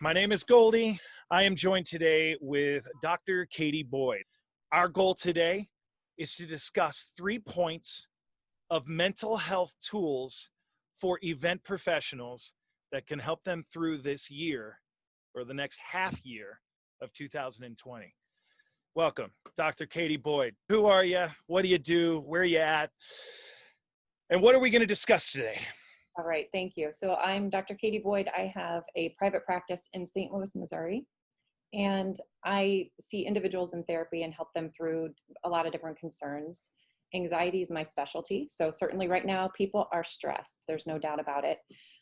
My name is Goldy. I am joined today with Dr. Katie Boyd. Our goal today is to discuss 3 points of mental health tools for event professionals that can help them through this year or the next half year of 2020. Welcome, Dr. Katie Boyd. Who are you? What do you do? Where are you at? And what are we going to discuss today? All right, thank you. So I'm Dr. Katie Boyd. I have a private practice in St. Louis, Missouri, and I see individuals in therapy and help them through a lot of different concerns. Anxiety is my specialty. So certainly right now people are stressed. There's no doubt about it.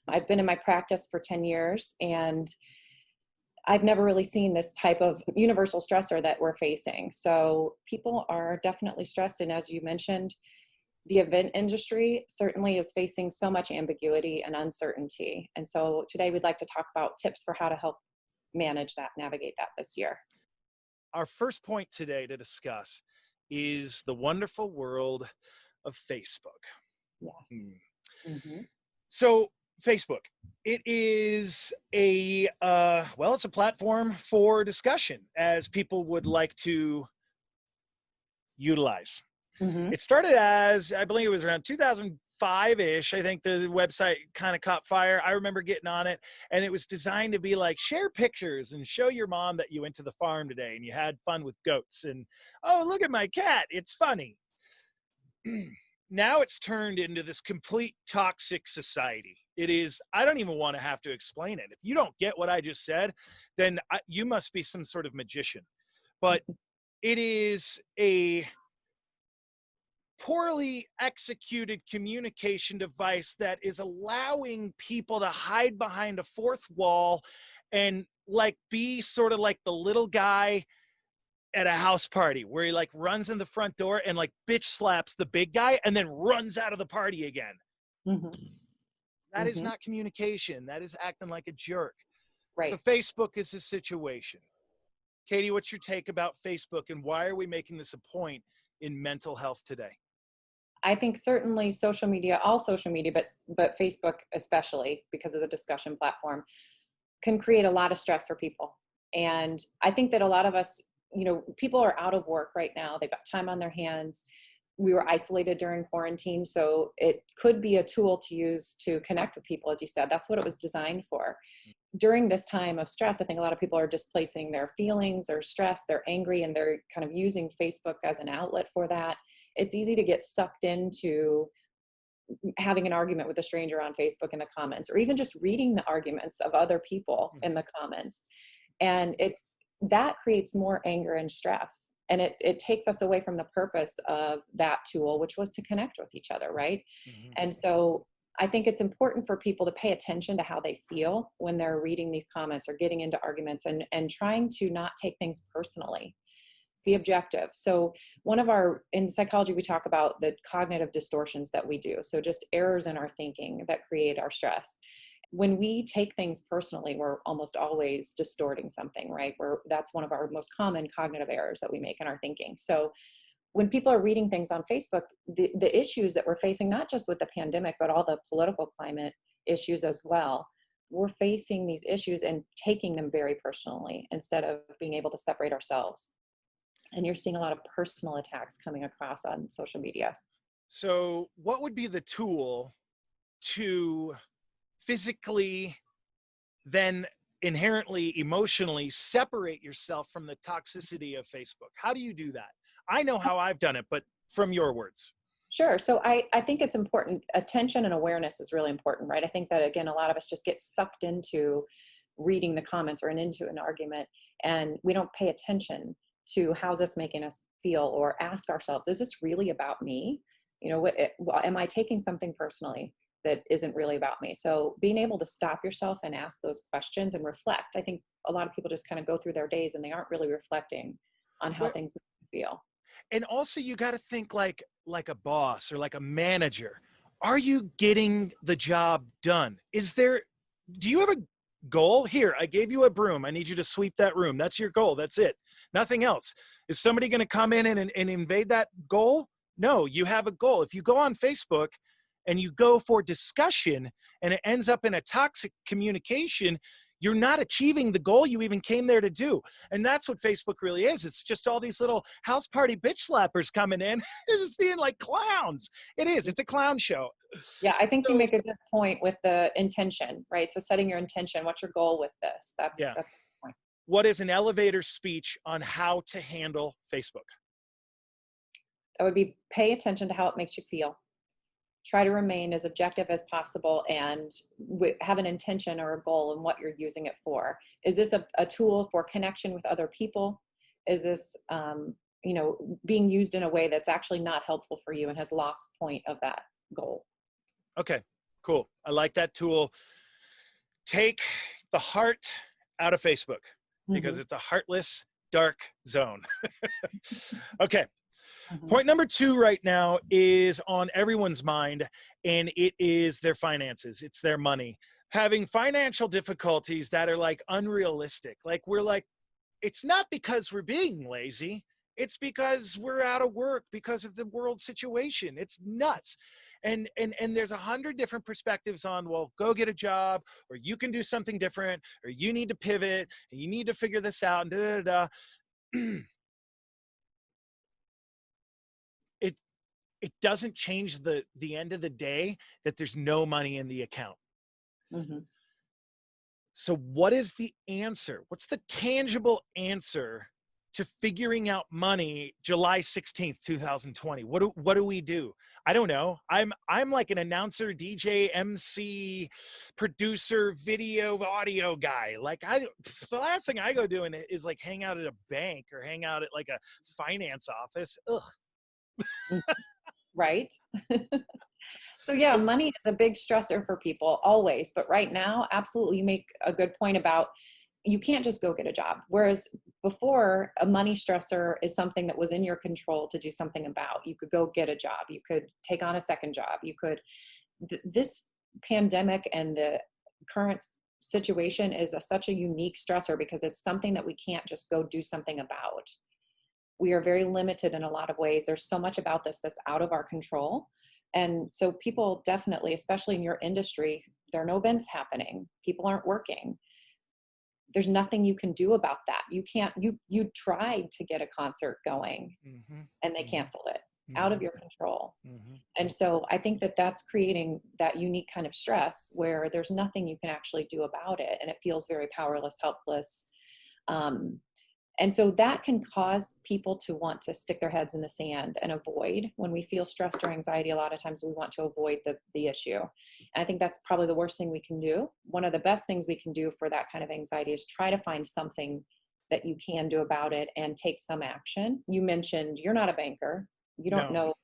I've been in my practice for 10 years and I've never really seen this type of universal stressor that we're facing. So people are definitely stressed. And as you mentioned, the event industry certainly is facing so much ambiguity and uncertainty. And so today we'd like to talk about tips for how to help manage that, navigate that this year. Our first point today to discuss is the wonderful world of Facebook. Yes. Mm-hmm. So Facebook, it is it's a platform for discussion as people would like to utilize. Mm-hmm. It started as, I believe it was around 2005-ish. I think the website kind of caught fire. I remember getting on it, and it was designed to be like, share pictures and show your mom that you went to the farm today and you had fun with goats. And, oh, look at my cat. It's funny. Now it's turned into this complete toxic society. It is, I don't even want to have to explain it. If you don't get what I just said, then you must be some sort of magician. But it is a poorly executed communication device that is allowing people to hide behind a fourth wall and like be sort of like the little guy at a house party where he like runs in the front door and like bitch slaps the big guy and then runs out of the party again. Mm-hmm. That is not communication. That is acting like a jerk. Right. So Facebook is a situation. Katie, what's your take about Facebook and why are we making this a point in mental health today? I think certainly social media, all social media, but Facebook especially because of the discussion platform, can create a lot of stress for people. And I think that a lot of us, people are out of work right now. They've got time on their hands. We were isolated during quarantine, so it could be a tool to use to connect with people, as you said. That's what it was designed for. During this time of stress, I think a lot of people are displacing their feelings, they're stressed, they're angry, and they're kind of using Facebook as an outlet for that. It's easy to get sucked into having an argument with a stranger on Facebook in the comments, or even just reading the arguments of other people in the comments. And that creates more anger and stress. And it takes us away from the purpose of that tool, which was to connect with each other, right? Mm-hmm. And so I think it's important for people to pay attention to how they feel when they're reading these comments or getting into arguments and trying to not take things personally. Be objective. So in psychology, we talk about the cognitive distortions that we do. So just errors in our thinking that create our stress. When we take things personally, we're almost always distorting something, right? That's one of our most common cognitive errors that we make in our thinking. So when people are reading things on Facebook, the issues that we're facing, not just with the pandemic, but all the political climate issues as well, we're facing these issues and taking them very personally instead of being able to separate ourselves. And you're seeing a lot of personal attacks coming across on social media. So what would be the tool to physically, then inherently, emotionally separate yourself from the toxicity of Facebook? How do you do that? I know how I've done it, but from your words. Sure. So I think it's important. Attention and awareness is really important, right? I think that, again, a lot of us just get sucked into reading the comments or into an argument, and we don't pay attention to how's this making us feel, or ask ourselves, is this really about me? Am I taking something personally that isn't really about me? So being able to stop yourself and ask those questions and reflect. I think a lot of people just kind of go through their days and they aren't really reflecting on how things make them feel. And also you got to think like a boss or like a manager. Are you getting the job done? Do you have a goal? Here, I gave you a broom. I need you to sweep that room. That's your goal. That's it. Nothing else. Is somebody going to come in and invade that goal? No, you have a goal. If you go on Facebook and you go for discussion and it ends up in a toxic communication, you're not achieving the goal you even came there to do. And that's what Facebook really is. It's just all these little house party bitch slappers coming in and just being like clowns. It is. It's a clown show. Yeah, I think you So, make a good point with the intention, right? So setting your intention, what's your goal with this? That's yeah. a good point. What is an elevator speech on how to handle Facebook? That would be pay attention to how it makes you feel. Try to remain as objective as possible and have an intention or a goal in what you're using it for. Is this a tool for connection with other people? Is this, being used in a way that's actually not helpful for you and has lost point of that goal? Okay, cool. I like that tool. Take the heart out of Facebook because Mm-hmm. it's a heartless, dark zone. Okay. Mm-hmm. Point number 2 right now is on everyone's mind, and it is their finances. It's their money. Having financial difficulties that are like unrealistic. Like we're like, it's not because we're being lazy. It's because we're out of work because of the world situation. It's nuts. And there's 100 different perspectives on, well, go get a job, or you can do something different, or you need to pivot, and you need to figure this out, and da da da. it it doesn't change the end of the day that there's no money in the account. Mm-hmm. So what is the answer? What's the tangible answer to figuring out money July 16th, 2020? What do we do? I don't know. I'm like an announcer, DJ, MC, producer, video, audio guy. Like the last thing I go doing is like hang out at a bank or hang out at like a finance office. Ugh. Right. So yeah, money is a big stressor for people always, but right now, absolutely, you make a good point about you can't just go get a job. Whereas before, a money stressor is something that was in your control to do something about. You could go get a job. You could take on a second job. You could, this pandemic and the current situation is such a unique stressor because it's something that we can't just go do something about. We are very limited in a lot of ways. There's so much about this that's out of our control. And so people definitely, especially in your industry, there are no events happening. People aren't working. There's nothing you can do about that. You can't, you tried to get a concert going and they canceled it, out of your control. And so I think that that's creating that unique kind of stress where there's nothing you can actually do about it. And it feels very powerless, helpless. And so that can cause people to want to stick their heads in the sand and avoid. When we feel stressed or anxiety, a lot of times we want to avoid the issue. And I think that's probably the worst thing we can do. One of the best things we can do for that kind of anxiety is try to find something that you can do about it and take some action. You mentioned you're not a banker. You don't know,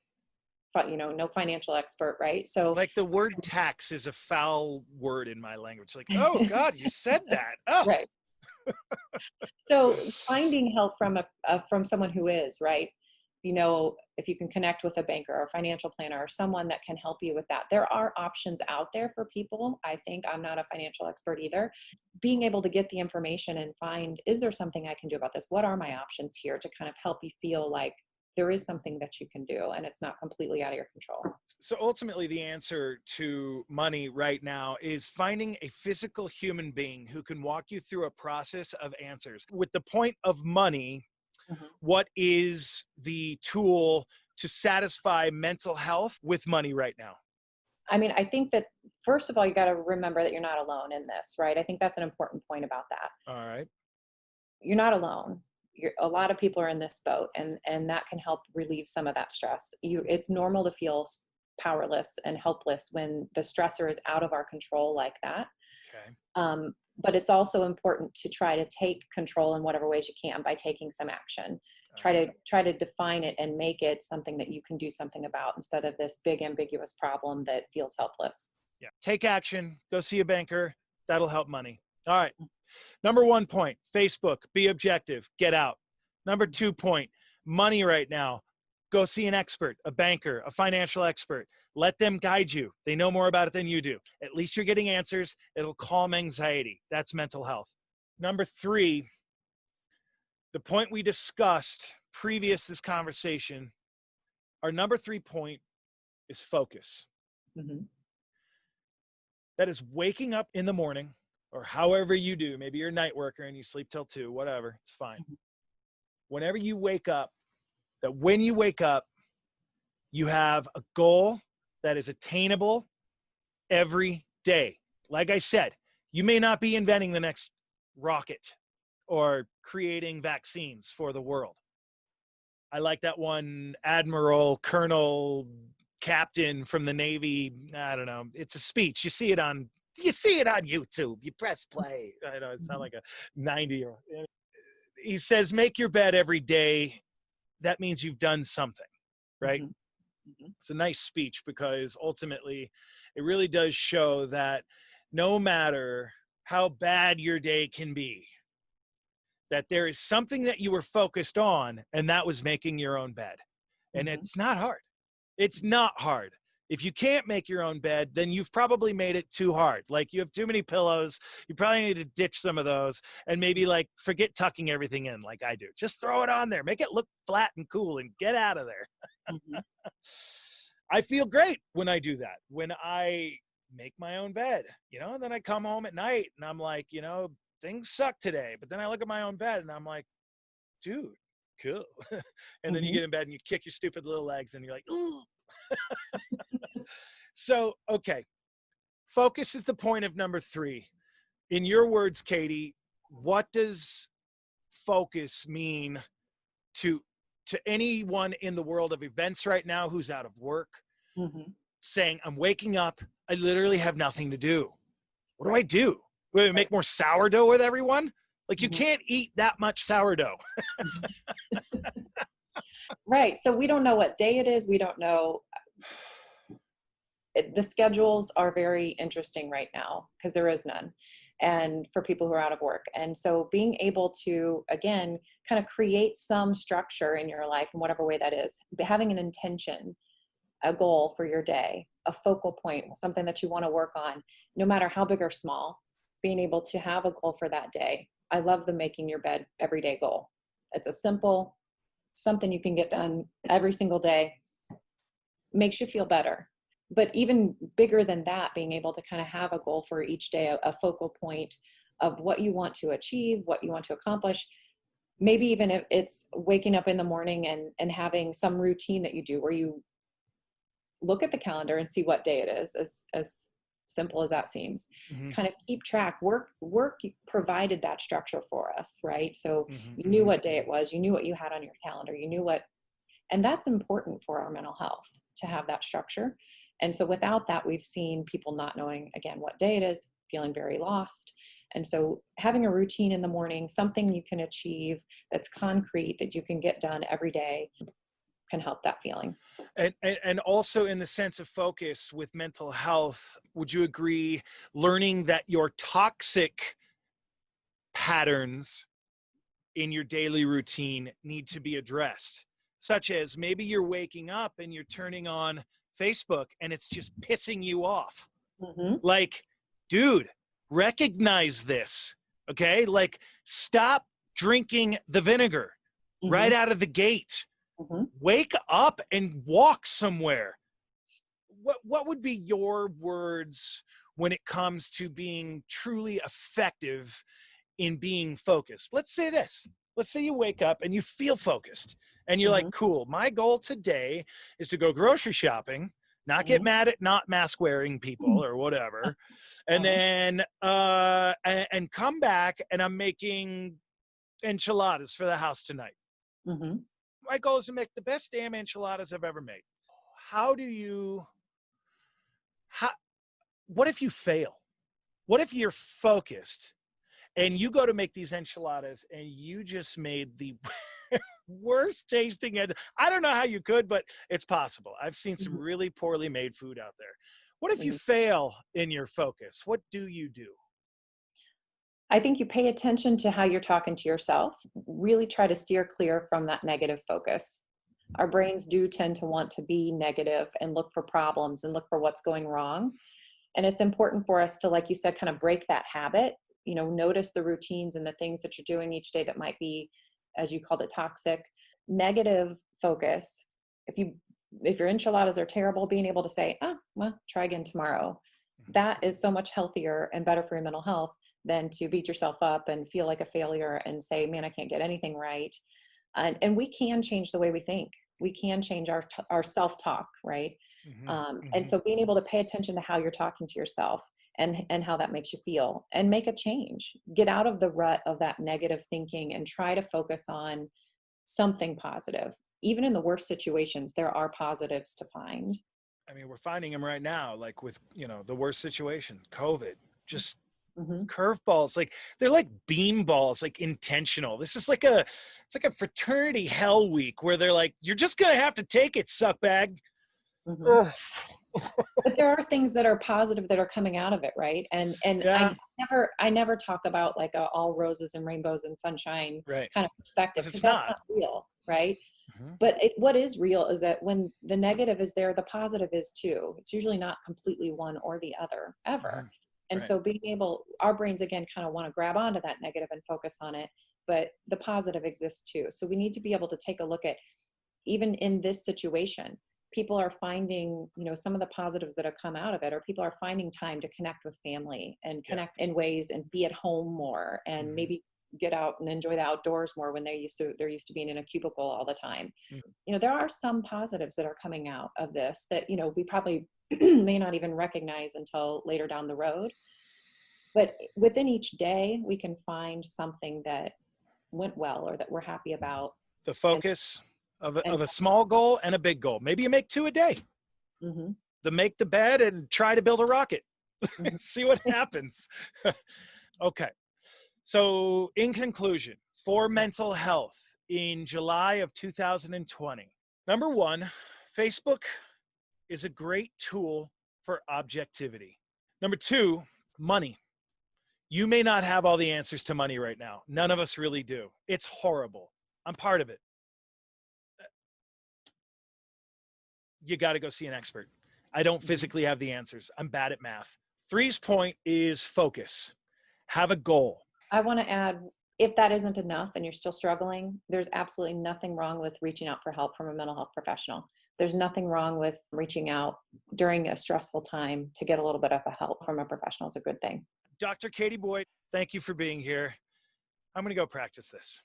no financial expert, right? So like the word tax is a foul word in my language. Like, oh God, you said that. Oh. Right. So finding help from someone who is, right? If you can connect with a banker or a financial planner or someone that can help you with that, there are options out there for people. I think I'm not a financial expert either. Being able to get the information and find, is there something I can do about this? What are my options here to kind of help you feel like there is something that you can do and it's not completely out of your control. So ultimately the answer to money right now is finding a physical human being who can walk you through a process of answers. With the point of money, what is the tool to satisfy mental health with money right now? I mean, I think that first of all, you got to remember that you're not alone in this, right? I think that's an important point about that. All right. You're not alone. A lot of people are in this boat, and that can help relieve some of that stress. It's normal to feel powerless and helpless when the stressor is out of our control like that. Okay. But it's also important to try to take control in whatever ways you can by taking some action. Try to define it and make it something that you can do something about instead of this big ambiguous problem that feels helpless. Yeah. Take action. Go see a banker. That'll help money. All right. Number 1 point, Facebook, be objective, get out. Number 2 point, money right now, go see an expert, a banker, a financial expert. Let them guide you. They know more about it than you do. At least you're getting answers. It'll calm anxiety. That's mental health. Number 3, the point we discussed previous this conversation, our number 3 point is focus. That is waking up in the morning or however you do, maybe you're a night worker and you sleep till 2, whatever, it's fine. Whenever you wake up, that when you wake up, you have a goal that is attainable every day. Like I said, you may not be inventing the next rocket or creating vaccines for the world. I like that one admiral, colonel, captain from the Navy. I don't know. It's a speech. You see it on YouTube. You press play. I know it sounds like a 90-year-old. He says, make your bed every day. That means you've done something, right? It's a nice speech because ultimately it really does show that no matter how bad your day can be, that there is something that you were focused on, and that was making your own bed. And it's not hard. It's not hard. If you can't make your own bed, then you've probably made it too hard. Like you have too many pillows. You probably need to ditch some of those and maybe like forget tucking everything in like I do. Just throw it on there. Make it look flat and cool and get out of there. I feel great when I do that. When I make my own bed, and then I come home at night and I'm like, things suck today. But then I look at my own bed and I'm like, dude, cool. And then you get in bed and you kick your stupid little legs and you're like, ooh. So, okay. Focus is the point of number 3. In your words, Katie, what does focus mean to anyone in the world of events right now who's out of work, saying, I'm waking up, I literally have nothing to do. What do I do? Will I make more sourdough with everyone? Like you can't eat that much sourdough. Right. So we don't know what day it is. We don't know. The schedules are very interesting right now because there is none. And for people who are out of work. And so being able to, again, kind of create some structure in your life in whatever way that is, having an intention, a goal for your day, a focal point, something that you want to work on, no matter how big or small, being able to have a goal for that day. I love the making your bed everyday goal. It's a simple, something you can get done every single day, makes you feel better. But even bigger than that, being able to kind of have a goal for each day, a focal point of what you want to achieve, what you want to accomplish. Maybe even if it's waking up in the morning and having some routine that you do where you look at the calendar and see what day it is, as simple as that seems. Kind of keep track. Work provided that structure for us, right? So you knew what day it was, you knew what you had on your calendar, you knew what, and that's important for our mental health to have that structure. And so without that, we've seen people not knowing, again, what day it is, feeling very lost. And so having a routine in the morning, something you can achieve that's concrete that you can get done every day can help that feeling. And also in the sense of focus with mental health, would you agree learning that your toxic patterns in your daily routine need to be addressed? Such as maybe you're waking up and you're turning on Facebook and it's just pissing you off. Like, dude, recognize this, okay? Like, stop drinking the vinegar right out of the gate. Wake up and walk somewhere. What would be your words when it comes to being truly effective in being focused? Let's say this. Let's say you wake up and you feel focused and you're like, cool, my goal today is to go grocery shopping, not get mad at not mask wearing people or whatever. And then, and come back and I'm making enchiladas for the house tonight. My goal is to make the best damn enchiladas I've ever made. What if you fail? What if you're focused and you go to make these enchiladas and you just made the worst tasting I don't know how you could, but it's possible. I've seen some really poorly made food out there. What if you fail in your focus? What do you do? I think you pay attention to how you're talking to yourself. Really try to steer clear from that negative focus. Our brains do tend to want to be negative and look for problems and look for what's going wrong. And it's important for us to, like you said, kind of break that habit, notice the routines and the things that you're doing each day that might be, as you called it, toxic. Negative focus. If your enchiladas are terrible, being able to say, well, try again tomorrow. That is so much healthier and better for your mental health than to beat yourself up and feel like a failure and say, man, I can't get anything right. And we can change the way we think. We can change our self-talk, right? And so being able to pay attention to how you're talking to yourself and how that makes you feel, and make a change, get out of the rut of that negative thinking and try to focus on something positive. Even in the worst situations, there are positives to find. I mean, we're finding them right now, like with, the worst situation, COVID, just curveballs, like they're like beam balls, like intentional. This is like it's like a fraternity hell week where they're like, you're just going to have to take it, suckbag. But there are things that are positive that are coming out of it, right? And Yeah. I never talk about like a all roses and rainbows and sunshine kind of perspective, because that's not real, right? But what is real is that when the negative is there, the positive is too. It's usually not completely one or the other, ever. And so being able, our brains again kind of want to grab onto that negative and focus on it, but the positive exists too. So we need to be able to take a look at, even in this situation, people are finding, some of the positives that have come out of it, or people are finding time to connect with family and connect in ways and be at home more, and maybe get out and enjoy the outdoors more when they're used to being in a cubicle all the time. There are some positives that are coming out of this that, we probably may not even recognize until later down the road. But within each day, we can find something that went well or that we're happy about. The focus of a small goal and a big goal. Maybe you make 2 a day. Make the bed and try to build a rocket. See what happens. Okay. So in conclusion, for mental health in July of 2020, number 1, Facebook is a great tool for objectivity. Number 2, money. You may not have all the answers to money right now. None of us really do. It's horrible. I'm part of it. You got to go see an expert. I don't physically have the answers. I'm bad at math. 3's point is focus. Have a goal. I want to add, if that isn't enough and you're still struggling, there's absolutely nothing wrong with reaching out for help from a mental health professional. There's nothing wrong with reaching out during a stressful time to get a little bit of help from a professional. Is a good thing. Dr. Katie Boyd, thank you for being here. I'm going to go practice this.